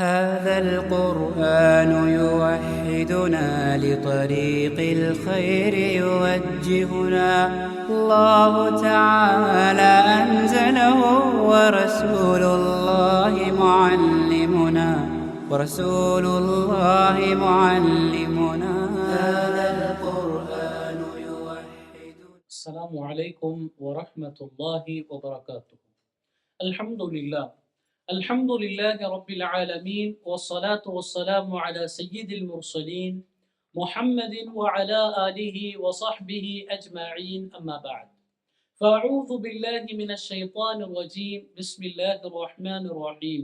هذا القرآن يوحدنا لطريق الخير يوجهنا الله تعالى أنزله ورسول الله معلمنا هذا القرآن يوحدنا. السلام عليكم ورحمة الله وبركاته. الحمد لله رب العالمين، والصلاة والسلام على سيد المرسلين محمد وعلى آله وصحبه أجمعين، أما بعد. فأعوذ بالله من الشيطان الرجيم. بسم الله الرحمن الرحيم.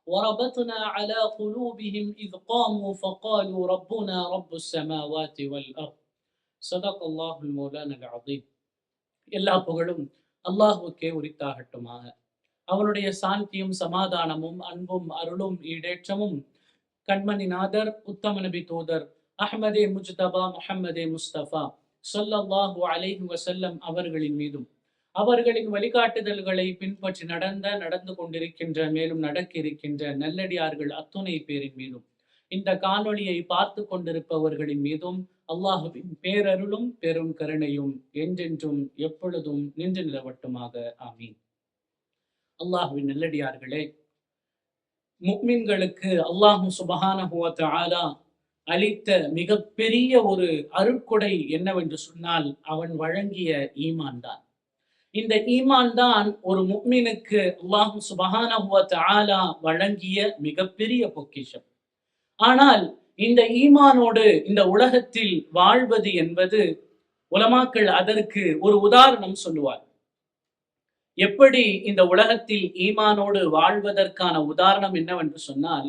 وربطنا على قلوبهم إذ قاموا فقالوا ربنا رب السماوات والأرض. صدق الله المولانا العظيم. எல்லா புகழும் அல்லாஹ்வுக்கே உரித்தாகட்டுமாக. அவனுடைய சாந்தியும் சமாதானமும் அன்பும் அருளும் ஈடேற்றமும் கண்மணி நாதர் உத்தம நபி தூதர் அஹ்மதே முஜ்தபா முஹம்மதே முஸ்தபா ஸல்லல்லாஹு அலைஹி வஸல்லம் அவர்களின் மீதும், அவர்களின் வழிகாட்டுதல்களை பின்பற்றி நடந்து கொண்டிருக்கின்ற மேலும் நடக்க இருக்கின்ற நல்லடியார்கள் அத்துணை பேரின் மீதும், இந்த காணொளியை பார்த்து கொண்டிருப்பவர்களின் மீதும் அல்லாஹுவின் பேரருளும் பெரும் கருணையும் என்றென்றும் எப்பொழுதும் நின்று நிலவட்டுமாக. ஆமீன். அல்லாஹுவின் நல்லடியார்களே, முஃமின்களுக்கு அல்லாஹு சுப்ஹானஹு வ தஆலா அளித்த மிகப்பெரிய ஒரு அருட்கொடை என்னவென்று சொன்னால் அவன் வழங்கிய ஈமான் தான். இந்த ஈமான் தான் ஒரு முஃமினுக்கு அல்லாஹு சுப்ஹானஹு வ தஆலா வழங்கிய மிகப்பெரிய பொக்கிஷம். ஆனால் இந்த ஈமானோடு இந்த உலகத்தில் வாழ்வது என்பது, உலமாக்கள் அதற்கு ஒரு உதாரணம் சொல்லுவார். எப்படி இந்த உலகத்தில் ஈமானோடு வாழ்வதற்கான உதாரணம் என்னவென்று சொன்னால்,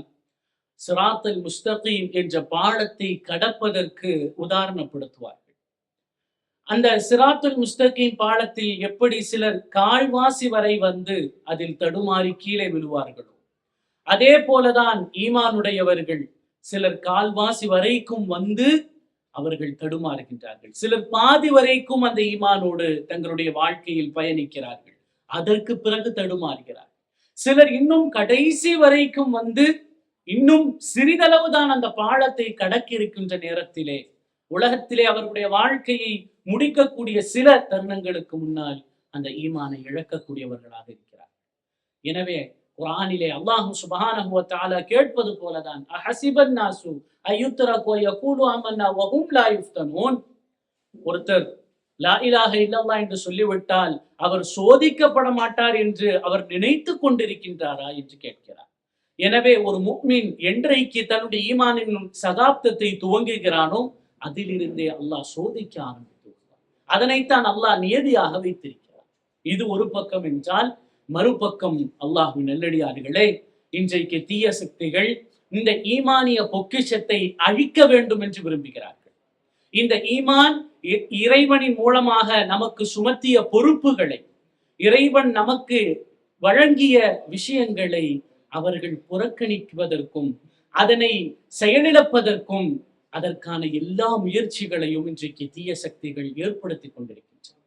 சிராத்துல் முஸ்தகீம் என்ற பாலத்தை கடப்பதற்கு உதாரணப்படுத்துவார்கள். அந்த சிராத்துல் முஸ்தகீம் பாலத்தில் எப்படி சிலர் கால்வாசி வரை வந்து அதில் தடுமாறி கீழே விழுவார்களோ, அதே போலதான் ஈமானுடையவர்கள் சிலர் கால்வாசி வரைக்கும் வந்து அவர்கள் தடுமாறுகின்றார்கள். சிலர் பாதி வரைக்கும் அந்த ஈமானோடு தங்களுடைய வாழ்க்கையில் பயணிக்கிறார்கள், அதற்கு பிறகு தடுமாறுகிறார். சிலர் இன்னும் கடைசி வரைக்கும் வந்து இன்னும் சிறிதளவுதான் அந்த பாலத்தை கடக்க இருக்கின்ற நேரத்திலே, உலகத்திலே அவர்களுடைய வாழ்க்கையை முடிக்கக்கூடிய சில தருணங்களுக்கு முன்னால் அந்த ஈமானை இழக்கக்கூடியவர்களாக இருக்கிறார். எனவே குர்ஆனிலே அல்லாஹ் சுப்ஹானஹு வ தஆலா கேட்பது போலதான், அஹஸிபன் நாசு அய்யுத்ரகு யகூலு ஆமன்னா வ ஹும் லா யுஃப்தனூன். ஒருத்தர் லா இலாஹ இல்லல்லாஹ் என்று சொல்லிவிட்டால் அவர் சோதிக்கப்பட மாட்டார் என்று அவர் நினைத்து கொண்டிருக்கின்றாரா என்று கேட்கிறார். எனவே ஒரு முஃமின் என்றைக்கு தன்னுடைய ஈமானின் சகாப்தத்தை துவங்குகிறானோ அதிலிருந்தே அல்லாஹ் சோதிக்க ஆரம்பித்து விடுவார். அதனைத்தான் அல்லாஹ் நியதியாக வைத்திருக்கிறார். இது ஒரு பக்கம் என்றால், மறுபக்கம் அல்லாஹ்வின் நல்லடியார்களே, இன்றைக்கு தீய சக்திகள் இந்த ஈமானிய பொக்கிஷத்தை அழிக்க வேண்டும் என்று விரும்புகிறார்கள். இந்த ஈமான் இறைவனின் மூலமாக நமக்கு சுமத்திய பொறுப்புகளை, இறைவன் நமக்கு வழங்கிய விஷயங்களை அவர்கள் புறக்கணிப்பதற்கும் அதனை செயலிழப்பதற்கும் அதற்கான எல்லா முயற்சிகளையும் இன்றைக்கு தீய சக்திகள் ஏற்படுத்தி கொண்டிருக்கின்றன.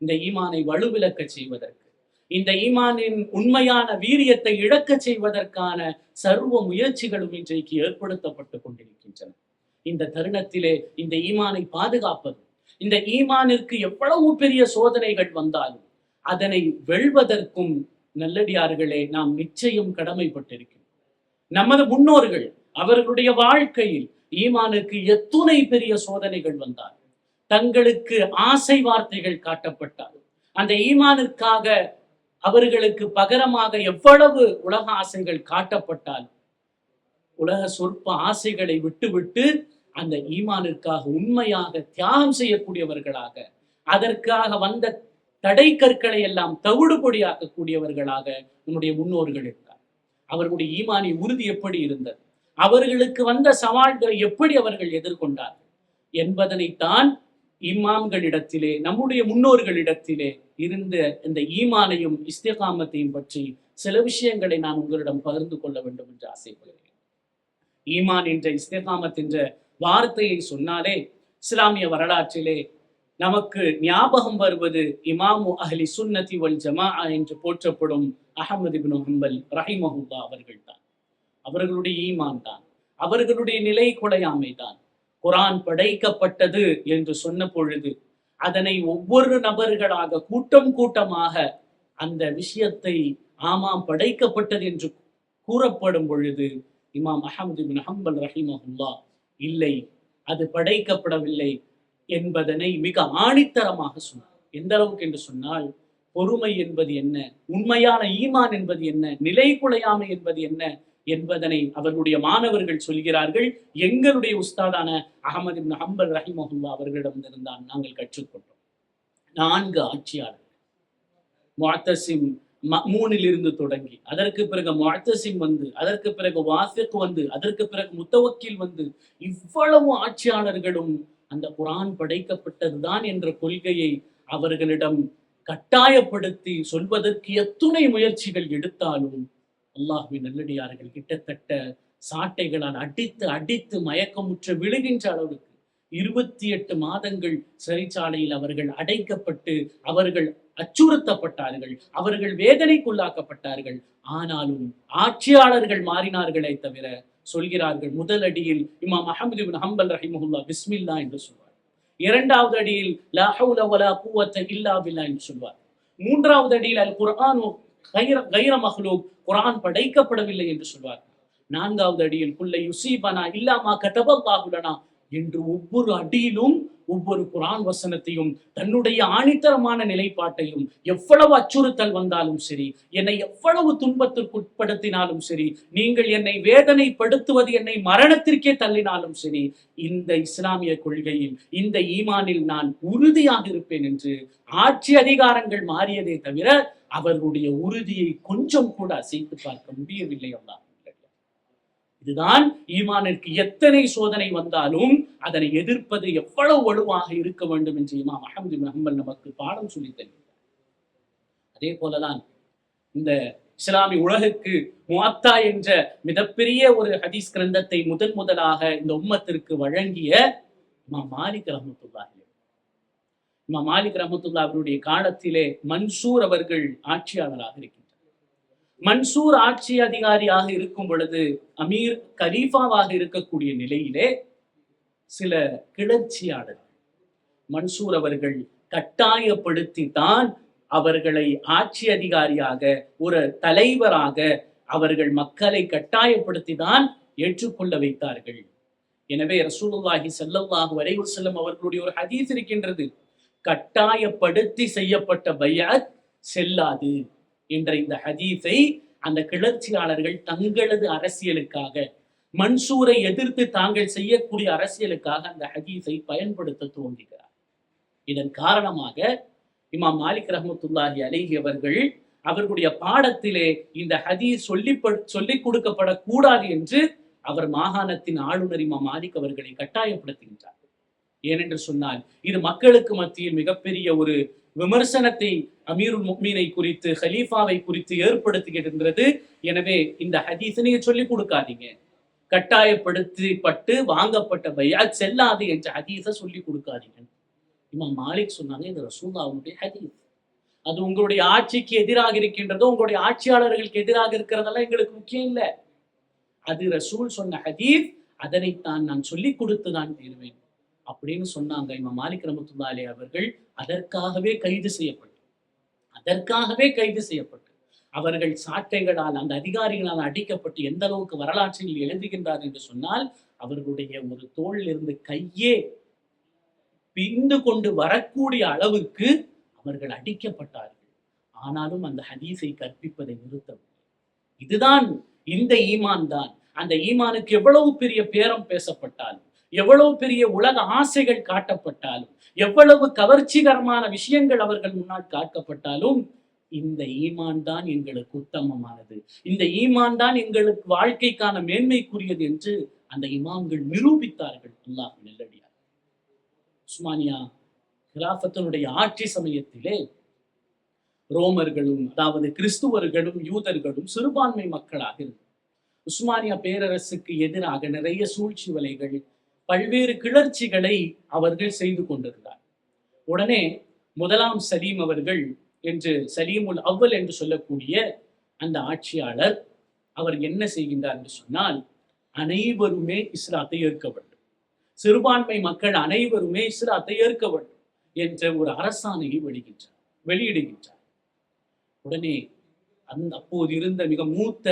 இந்த ஈமானை வலுவிழக்க செய்வதற்கு, இந்த ஈமானின் உண்மையான வீரியத்தை இழக்க செய்வதற்கான சர்வ முயற்சிகளும் இன்றைக்கு ஏற்படுத்தப்பட்டு கொண்டிருக்கின்றன. இந்த தருணத்திலே இந்த ஈமானை பாதுகாப்பது, இந்த ஈமானிற்கு எவ்வளவு பெரிய சோதனைகள் வந்தாலும் அதனை வெல்வதற்கும் நல்லடியார்களே நாம் நிச்சயம் கடமைப்பட்டிருக்கிறோம். நமது முன்னோர்கள் அவர்களுடைய வாழ்க்கையில் ஈமானுக்கு எத்துணை பெரிய சோதனைகள் வந்தால், தங்களுக்கு ஆசை வார்த்தைகள் காட்டப்பட்டால், அந்த ஈமானுக்காக அவர்களுக்கு பகரமாக எவ்வளவு உலக ஆசைகள் காட்டப்பட்டால், உலக சொற்ப ஆசைகளை விட்டுவிட்டு அந்த ஈமானிற்காக உண்மையாக தியாகம் செய்யக்கூடியவர்களாக, அதற்காக வந்த தடை கற்களை எல்லாம் தவிடுபொடியாக்கக்கூடியவர்களாக நம்முடைய முன்னோர்கள் இருந்தார். அவர்களுடைய ஈமானிய உறுதி எப்படி இருந்தது, அவர்களுக்கு வந்த சவால்களை எப்படி அவர்கள் எதிர்கொண்டார்கள் என்பதனைத்தான் இமாம்களிடத்திலே, நம்முடைய முன்னோர்களிடத்திலே இருந்த இந்த ஈமானையும் இஸ்திகாமத்தையும் பற்றி சில விஷயங்களை நான் உங்களிடம் பகிர்ந்து கொள்ள வேண்டும் என்று ஆசைப்படுகிறேன். ஈமான் என்ற இஸ்திகாமத் என்ற வார்த்தையை சொன்னாலே இஸ்லாமிய வரலாற்றிலே நமக்கு ஞாபகம் வருவது இமாமு அஹ்லி சுன்னதி வல் ஜமாஅ என்று போற்றப்படும் அஹ்மது இப்னு ஹம்பல் ரஹிமஹுல்லாஹ் அவர்கள் தான். அவர்களுடைய ஈமான் தான், அவர்களுடைய நிலை குலையாமை தான். குர்ஆன் படைக்கப்பட்டது என்று சொன்ன பொழுது அதனை ஒவ்வொரு நபர்களாக கூட்டம் கூட்டமாக அந்த விஷயத்தை ஆமாம் படைக்கப்பட்டது என்று கூறப்படும் பொழுது இமாம் அஹ்மது பின் ஹம்பல் ரஹிமஹுல்லாஹ் இல்லை, அது படைக்கப்படவில்லை என்பதனை மிக ஆணித்தரமாக சொன்னார். எந்த அளவுக்கு என்று சொன்னால், பொறுமை என்பது என்ன, உண்மையான ஈமான் என்பது என்ன, நிலை குலையாமை என்பது என்ன என்பதனை அவர்களுடைய மாணவர்கள் சொல்கிறார்கள். எங்களுடைய உஸ்தாதான அஹமது இப்னு ஹம்பல் ரஹிமஹுல்லாஹ் அவர்களிடமிருந்தான் நாங்கள் கற்றுக்கொண்டோம். 4 ஆட்சியாளர்கள், முஅத்தஸிம் மஅமூனில் இருந்து தொடங்கி, அதற்கு பிறகு முஅத்தஸிம் வந்து, அதற்கு பிறகு வாசிக் வந்து, அதற்கு பிறகு முத்தவக்கில் வந்து, இவ்வளவு ஆட்சியாளர்களும் அந்த குர்ஆன் படைக்கப்பட்டதுதான் என்ற கொள்கையை அவர்களிடம் கட்டாயப்படுத்தி சொல்வதற்கு எத்துணை முயற்சிகள் எடுத்தாலும் அல்லாஹ்வின் நல்லடியார்கள் கிட்டத்தட்ட சாட்டைகளால் அடித்து அடித்து மயக்கமுற்று விழுகின்ற அளவுக்கு 28 மாதங்கள் சிறைச்சாலையில் அவர்கள் அடைக்கப்பட்டு அவர்கள் அச்சுறுத்தப்பட்டார்கள், அவர்கள் வேதனைக்குள்ளாக்கப்பட்டார்கள். ஆனாலும் ஆட்சியாளர்கள் மாறினார்களே தவிர, சொல்கிறார்கள் முதல் அடியில் இமாம் அஹ்மது இப்னு ஹம்பல் ரஹிமஹுல்லாஹ் பிஸ்மில்லா என்று சொல்வார், இரண்டாவது அடியில் லா ஹவுல வலா குவத்த இல்லா பில்லா என்று சொல்வார், மூன்றாவது அடியில் அல் குர்ஆன் கைர மஹ்லூக், குர்ஆன் படைக்கப்படவில்லை என்று சொல்வார், நான்காவது அடியில் குல்லை யுஸீபனா இல்லா மா கதபல்லாஹு லனா என்று ஒவ்வொரு அடியிலும் ஒவ்வொரு குர்ஆன் வசனத்தையும் தன்னுடைய ஆணித்தரமான நிலைப்பாட்டையும், எவ்வளவு அச்சுறுத்தல் வந்தாலும் சரி, என்னை எவ்வளவு துன்பத்திற்கு உட்படுத்தினாலும் சரி, நீங்கள் என்னை வேதனைப்படுத்துவது என்னை மரணத்திற்கே தள்ளினாலும் சரி, இந்த இஸ்லாமிய கொள்கையில் இந்த ஈமானில் நான் உறுதியாக இருப்பேன் என்று ஆட்சி அதிகாரங்கள் மாறியதே தவிர அவர்களுடைய உறுதியை கொஞ்சம் கூட அசைத்து பார்க்க முடியவில்லை. அல்லாஹ், இதுதான் ஈமானிற்கு எத்தனை சோதனை வந்தாலும் அதனை எதிர்ப்பது எவ்வளவு வலுவாக இருக்க வேண்டும் என்று இமாம் அஹ்மது பின் ஹம்பல் நமக்கு பாடம் சொல்லி தருகிறார். அதே போலதான் இந்த இஸ்லாமிய உலகுக்கு முஅத்தா என்ற மிகப்பெரிய ஒரு ஹதீஸ் கிரந்தத்தை முதலாக இந்த உம்மத்திற்கு வழங்கிய இமாம் மாலிக் ரஹ்மத்துல்லாஹி, இமாம் மாலிக் ரஹ்மத்துல்லாஹி அவருடைய காலத்திலே மன்சூர் அவர்கள் ஆட்சியாளராக இருக்கின்றார். மன்சூர் ஆட்சி அதிகாரியாக இருக்கும் பொழுது, அமீர் கலீஃபாவாக இருக்கக்கூடிய நிலையிலே சில கிளர்ச்சியாளர்கள் மன்சூர் அவர்கள் கட்டாயப்படுத்தி தான் அவர்களை ஆட்சி அதிகாரியாக, ஒரு தலைவராக அவர்கள் மக்களை கட்டாயப்படுத்தி தான் ஏற்றுக்கொள்ள வைத்தார்கள். எனவே ரசூலுல்லாஹி ஸல்லல்லாஹு அலைஹி வஸல்லம் அவர்களுடைய ஒரு ஹதீஸ் இருக்கின்றது, கட்டாயப்படுத்தி செய்யப்பட்ட பைஅத் செல்லாது என்ற இந்த ஹதீஸை அந்த கிளர்ச்சியாளர்கள் தங்களது அரசியலுக்காக, மன்சூரை எதிர்த்து தாங்கள் செய்யக்கூடிய அரசியலுக்காக அந்த ஹதீஸை பயன்படுத்த துவங்குகிறார். இதன் காரணமாக இமாம் மாலிக் ரஹ்மத்துல்லாஹி அலைஹி அவர்கள் அவர்களுடைய பாடத்திலே இந்த ஹதீஸ் சொல்லிக் கொடுக்கப்படக்கூடாது என்று அவர் மாகாணத்தின் ஆளுநர் இமாம் மாலிக் அவர்களை கட்டாயப்படுத்துகின்றார். ஏனென்று சொன்னால் இது மக்களுக்கு மத்தியில் மிகப்பெரிய ஒரு விமர்சனத்தை அமீருல் முஃமினை குறித்து, ஹலீஃபாவை குறித்து ஏற்படுத்துகின்றது. எனவே இந்த ஹதீஸை நீங்க சொல்லிக் கொடுக்காதீங்க, கட்டாயப்படுத்தப்பட்டு வாங்கப்பட்ட பைஅத் செல்லாது என்ற ஹதீஸை சொல்லிக் கொடுக்காதீங்க. இமாம் மாலிக் சொன்னாங்க, இது ரசூலுல்லாஹ்வுடைய ஹதீஸ், அது உங்களுடைய ஆட்சிக்கு எதிராக இருக்கின்றதோ, உங்களுடைய ஆட்சியாளர்களுக்கு எதிராக இருக்கிறதெல்லாம் எங்களுக்கு முக்கியம் இல்லை, அது ரசூல் சொன்ன ஹதீஸ், அதனைத்தான் நான் சொல்லிக் கொடுத்துதான் தீருவேன் அப்படின்னு சொன்னாங்க. இமாம் மாலிக் ரஹ்மத்துல்லாஹி அலைஹி அவர்கள் அதற்காகவே கைது செய்யப்பட்டு அவர்கள் சாட்டைகளால், அந்த அதிகாரிகளால் அடிக்கப்பட்டு எந்த அளவுக்கு வரலாற்றில் எழுதுகின்றார் என்று சொன்னால், அவர்களுடைய ஒரு தோளில் இருந்து கையே பிந்து கொண்டு வரக்கூடிய அளவுக்கு அவர்கள் அடிக்கப்பட்டார்கள். ஆனாலும் அந்த ஹதீஸை கற்பிப்பதை நிறுத்தவில்லை. இதுதான் இந்த ஈமான் தான். அந்த ஈமானுக்கு எவ்வளவு பெரிய பேரம் பேசப்பட்டாலும், எவ்வளவு பெரிய உலக ஆசைகள் காட்டப்பட்டாலும், எவ்வளவு கவர்ச்சிகரமான விஷயங்கள் அவர்கள் முன்னால் காட்டப்பட்டாலும், இந்த ஈமான் தான் எங்களுக்கு உத்தமமானது, இந்த ஈமான் தான் எங்களுக்கு வாழ்க்கைக்கான மேன்மைக்குரியது என்று அந்த இமாம்கள் நிரூபித்தார்கள். அல்லாஹ் நல்லடியார். உஸ்மானியா கிலாஃபத்தினுடைய ஆட்சி சமயத்திலே ரோமர்களும், அதாவது கிறிஸ்துவர்களும் யூதர்களும் சிறுபான்மை மக்களாக இருந்தனர். உஸ்மானியா பேரரசுக்கு எதிராக நிறைய சூழ்ச்சி வலைகள், பல்வேறு கிளர்ச்சிகளை அவர்கள் செய்து கொண்டிருந்தார். உடனே முதலாம் சலீம் அவர்கள் என்று, சலீமுல் அவ்வல் என்று சொல்லக்கூடிய அந்த ஆட்சியாளர் அவர் என்ன செய்கின்றார் என்று சொன்னால், அனைவருமே இஸ்லாத்தை ஏற்க வேண்டும், சிறுபான்மை மக்கள் அனைவருமே இஸ்லாத்தை ஏற்க வேண்டும் என்ற ஒரு அரசாணையை வெளியிடுகின்றார். உடனே அப்போது இருந்த மிக மூத்த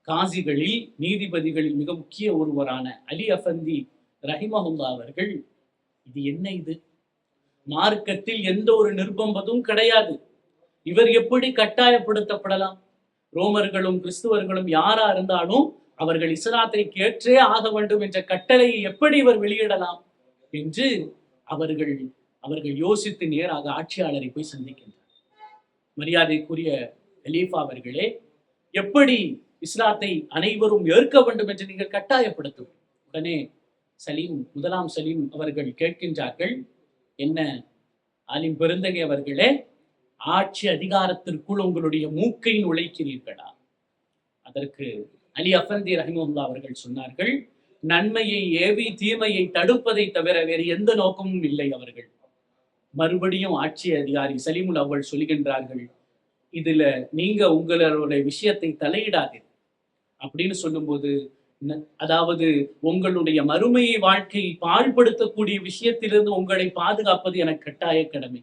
காசிகளில், நீதிபதிகளில் மிக முக்கிய ஒருவரான அலி அஃபந்தி ரஹிமஹுல்லா அவர்கள், இது என்ன இது, மார்க்கத்தில் எந்த ஒரு நிர்பந்தமும் கிடையாது, இவர் எப்படி கட்டாயப்படுத்தப்படலாம், ரோமர்களும் கிறிஸ்துவர்களும் யாரா இருந்தாலும் அவர்கள் இஸ்லாத்தை கேற்றே ஆக வேண்டும் என்ற கட்டளையை எப்படி இவர் வெளியிடலாம் என்று அவர்கள் யோசித்து நேராக ஆட்சியாளரை போய் சந்திக்கின்றனர். மரியாதைக்குரிய கலீஃபா அவர்களே, எப்படி இஸ்லாத்தை அனைவரும் ஏற்க வேண்டும் என்று நீங்கள் கட்டாயப்படுத்தும்? உடனே முதலாம் சலீம் அவர்கள் கேட்கின்றார்கள், என்ன ஆலிம் பெருந்தகை அவர்களே, ஆட்சி அதிகாரத்திற்குள் உங்களுடைய மூக்கை நுழைக்கிறீர்களா? அதற்கு அலி அஃபந்தி ரஹிமஹுல்லா அவர்கள் சொன்னார்கள், நன்மையை ஏவி தீமையை தடுப்பதை தவிர வேறு எந்த நோக்கமும் இல்லை அவர்கள். மறுபடியும் ஆட்சி அதிகாரி சலீமுல் அவ்வல் சொல்லுகின்றார்கள், இதுல நீங்க உங்களுடைய விஷயத்தை தலையிடாதீர்கள் அப்படின்னு சொல்லும்போது, அதாவது உங்களுடைய மறுமையை வாழ்க்கையை பாழ்படுத்தக்கூடிய விஷயத்திலிருந்து உங்களை பாதுகாப்பது எனக்கு கட்டாய கடமை.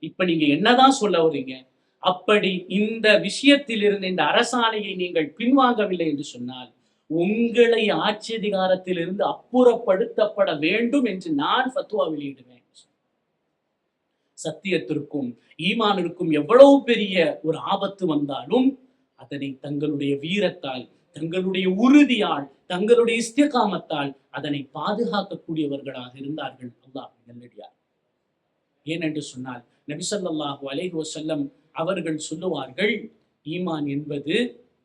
இப்ப நீங்க என்னதான் சொல்ல வரீங்க? அப்படி இந்த விஷயத்திலிருந்து, இந்த அரசாணையை நீங்கள் பின்வாங்கவில்லை என்று சொன்னால் உங்களை ஆட்சி அதிகாரத்திலிருந்து அப்புறப்படுத்தப்பட வேண்டும் என்று நான் ஃபத்வா வெளியிடுவேன். சத்தியத்திற்கும் ஈமானிற்கும் எவ்வளவு பெரிய ஒரு ஆபத்து வந்தாலும் அதனை தங்களுடைய வீரத்தால், தங்களுடைய உறுதியால், தங்களுடைய இஸ்திகாமத்தால் அதனை பாதுகாக்கக்கூடியவர்களாக இருந்தார்கள் அல்லாஹ்வின் நல்லடியார். ஏனென்று சொன்னால் நபி ஸல்லல்லாஹு அலைஹி வஸல்லம் அவர்கள் சொல்லுவார்கள், ஈமான் என்பது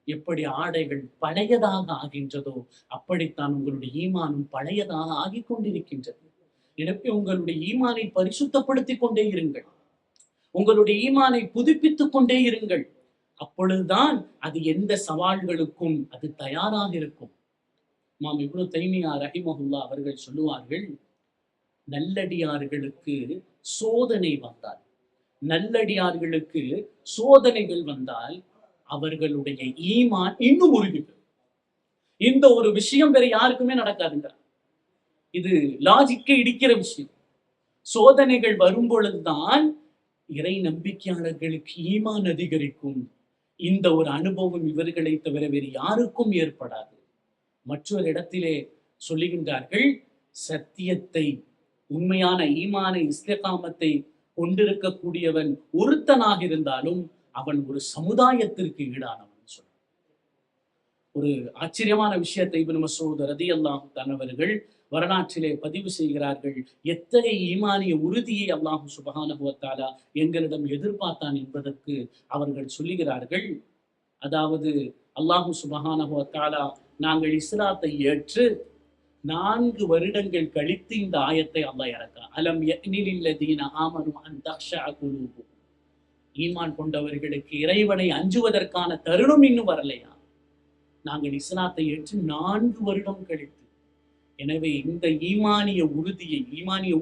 எப்படி ஆடைகள் பழையதாக ஆகின்றதோ அப்படித்தான் உங்களுடைய ஈமானும் பழையதாக ஆகிக் கொண்டிருக்கின்றது. எனவே உங்களுடைய ஈமானை பரிசுத்தப்படுத்திக் கொண்டே இருங்கள், உங்களுடைய ஈமானை புதுப்பித்துக் கொண்டே இருங்கள். அப்பொழுதுதான் அது எந்த சவால்களுக்கும் அது தயாராக இருக்கும். இமாம் இப்னு தைமியா ரஹிமஹுல்லா அவர்கள் சொல்லுவார்கள், நல்லடியார்களுக்கு சோதனை வந்தால், நல்லடியார்களுக்கு சோதனைகள் வந்தால் அவர்களுடைய ஈமான் இன்னும் உறுதிப்பெறும். இந்த ஒரு விஷயம் வேற யாருக்குமே நடக்காதுங்க. இது லாஜிக்கை இடிக்கிற விஷயம். சோதனைகள் வரும் பொழுதுதான் இறை நம்பிக்கையாளர்களுக்கு ஈமான் அதிகரிக்கும். இந்த ஒரு அனுபவம் இவர்களை தவிர வேறு யாருக்கும் ஏற்படாது. மற்றொரு இடத்திலே சொல்லுகின்றார்கள், சத்தியத்தை, உண்மையான ஈமானை, இஸ்திகாமத்தை கொண்டிருக்கக்கூடியவன் ஒருத்தனாக இருந்தாலும் அவன் ஒரு சமுதாயத்திற்கு ஈடானவன் சொல்ல. ஒரு ஆச்சரியமான விஷயத்தை இப்னு மஸ்ஊத் ரலியல்லாஹு தஆலா அவர்கள் வரலாற்றிலே பதிவு செய்கிறார்கள். எத்தகைய ஈமானிய உறுதியை அல்லாஹ் சுப்ஹானஹு வ தஆலா எங்களிடம் எதிர்பார்த்தான் என்பதற்கு அவர்கள் சொல்லுகிறார்கள். அதாவது அல்லாஹ் சுப்ஹானஹு வ தஆலா நாங்கள் இஸ்லாத்தை ஏற்று 4 வருடங்கள் கழித்து இந்த ஆயத்தை அல்லாஹ் இறக்கிறான். அலம் யக்னில் லதீன ஆமனு அன் தக்ஷஅ குலூபுஹும், ஈமான் கொண்டவர்களுக்கு இறைவனை அஞ்சுவதற்கான தருணம் இன்னும் வரலையா? நாங்கள் இஸ்லாத்தை ஏற்று 4 வருடம் கழித்து. எனவே இந்த ஈமானிய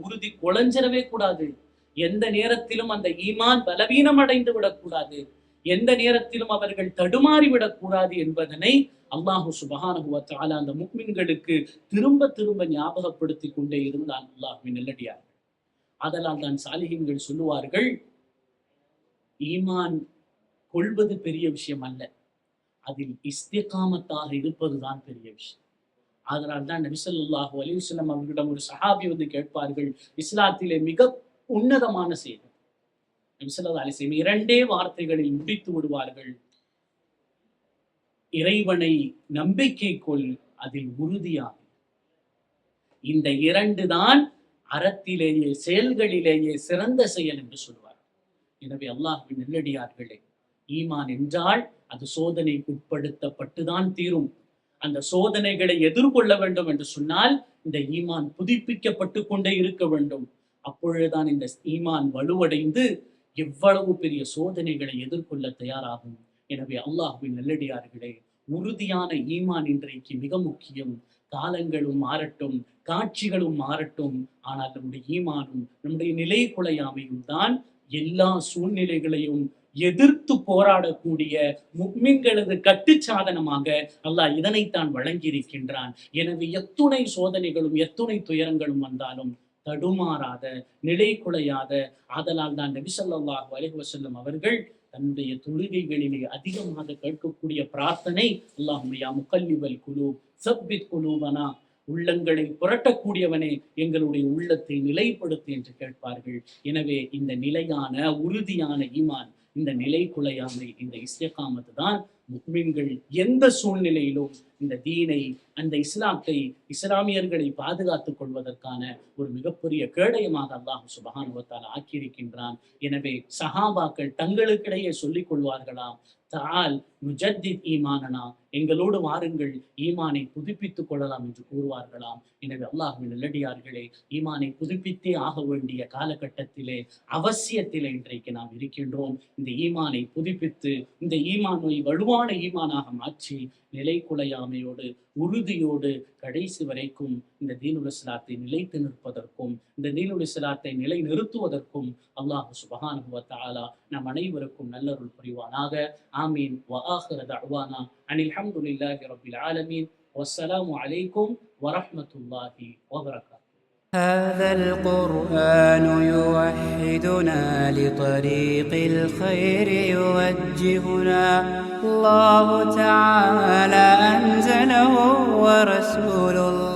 உறுதி குலைஞ்சிடவே கூடாது. எந்த நேரத்திலும் அந்த ஈமான் பலவீனம் அடைந்து விடக்கூடாது, எந்த நேரத்திலும் அவர்கள் தடுமாறி விடக்கூடாது என்பதனை அல்லாஹு சுப்ஹானஹு வ தஆலா அந்த முஃமின்களுக்கு திரும்ப திரும்ப ஞாபகப்படுத்தி கொண்டே இருந்தான் அல்லாஹ்வின் நல்லடியார்கள். அதனால் தான் சாலிஹீன்கள் சொல்லுவார்கள், ஈமான் கொள்வது பெரிய விஷயம் அல்ல, அதில் இஸ்திகாமத்தாக இருப்பதுதான் பெரிய விஷயம். அதனால் தான் நபி ஸல்லல்லாஹு அலைஹி வஸல்லம் அவர்களிடம் ஒரு சஹாபி வந்து கேட்பார்கள், இஸ்லாத்திலே மிக உன்னதமான செய்தி. நபி ஸல்லல்லாஹு அலைஹி வஸல்லம் 2 வார்த்தைகளில் முடித்து விடுவார்கள், இறைவனை நம்பிக்கை கொள், அதில் உறுதியாக. இந்த 2 தான் அறத்திலேயே செயல்களிலேயே சிறந்த செயல் என்று சொல்வார். எனவே அல்லாஹ்வின் நல்லடியார்களே, ஈமான் என்றால் அது சோதனைக்கு உட்படுத்தப்பட்டுதான் தீரும். அந்த சோதனைகளை எதிர்கொள்ள வேண்டும் என்று சொன்னால் இந்த ஈமான் புதுப்பிக்கப்பட்டு கொண்டே இருக்க வேண்டும். அப்பொழுதுதான் இந்த ஈமான் வலுவடைந்து எவ்வளவு பெரிய சோதனைகளை எதிர்கொள்ள தயாராகும். எனவே அல்லாஹ்வின் நல்லடியார்களே, உறுதியான ஈமான் இன்றைக்கு மிக முக்கியம். காலங்களும் மாறட்டும், காட்சிகளும் மாறட்டும், ஆனால் நம்முடைய ஈமானும் நம்முடைய நிலை குலையாமையும் தான் எல்லா சூழ்நிலைகளையும் எதிர்த்து போராடக்கூடிய முக்மின்களது கட்டுச்சாதனமாக அல்லாஹ் இதனைத்தான் வழங்கியிருக்கின்றான். எனவே எத்துணை சோதனைகளும் எத்துணை துயரங்களும் வந்தாலும் தடுமாறாத, நிலை குலையாத, ஆதலால் தான் நபி ஸல்லல்லாஹு அலைஹி வஸல்லம் அவர்கள் தன்னுடைய தொழுகைகளிலே அதிகமாக கேட்கக்கூடிய பிரார்த்தனை, அல்லாஹும்ம யா முகல்லிபல் குலூப் சப்பித் குலூபனா, உள்ளங்களை புரட்டக்கூடியவனே எங்களுடைய உள்ளத்தை நிலைப்படுத்து என்று கேட்பார்கள். எனவே இந்த நிலையான உறுதியான ஈமான், இந்த நிலை குலையாமை, இந்த இஸ்திகாமத் தான் முஃமின்கள் எந்த சூழ்நிலையிலும் இந்த தீனை, அந்த இஸ்லாத்தை, இஸ்லாமியர்களை பாதுகாத்துக் கொள்வதற்கான ஒரு மிகப்பெரிய கேடயமாக அல்லாஹ் சுப்ஹானஹு வ தஆலா ஆக்கியிருக்கின்றான். எனவே சஹாபாக்கள் தங்களுக்கிடையே சொல்லிக் கொள்வார்களாம், தஆல் நுஜத்தித் ஈமானனா, எங்களோடு வாருங்கள் ஈமானை புதுப்பித்துக் கொள்ளலாம் என்று கூறுவார்களாம். எனவே அல்லாஹ்வின் நல்லடியார்களே, ஈமானை புதுப்பித்தே ஆக வேண்டிய காலகட்டத்திலே, அவசியத்திலே இன்றைக்கு நாம் இருக்கின்றோம். இந்த ஈமானை புதுப்பித்து, இந்த ஈமானை வலுவான ஈமானாக மாற்றி, நிலை குலையாமையோடு, உறுதியோடு கடைசி வரைக்கும் இந்த தீனுல் இஸ்லாத்தை நிலைத்து நிற்பதற்கும், இந்த தீனுல் இஸ்லாத்தை நிலை நிறுத்துவதற்கும் அல்லாஹ் சுப்ஹானஹு வ தஆலா நம் அனைவருக்கும் நல்லருள் புரிவானாக. ஆமீன். வ ஆகிரு தஅவானா அனில் ஹம்துலில்லாஹி ரப்பில் ஆலமீன். வஸ்ஸலாமு அலைக்கும் வரஹ்மத்துல்லாஹி வபரகாத்துஹு. هذا القرآن يوحدنا لطريق الخير يوجهنا الله تعالى أنزله ورسول الله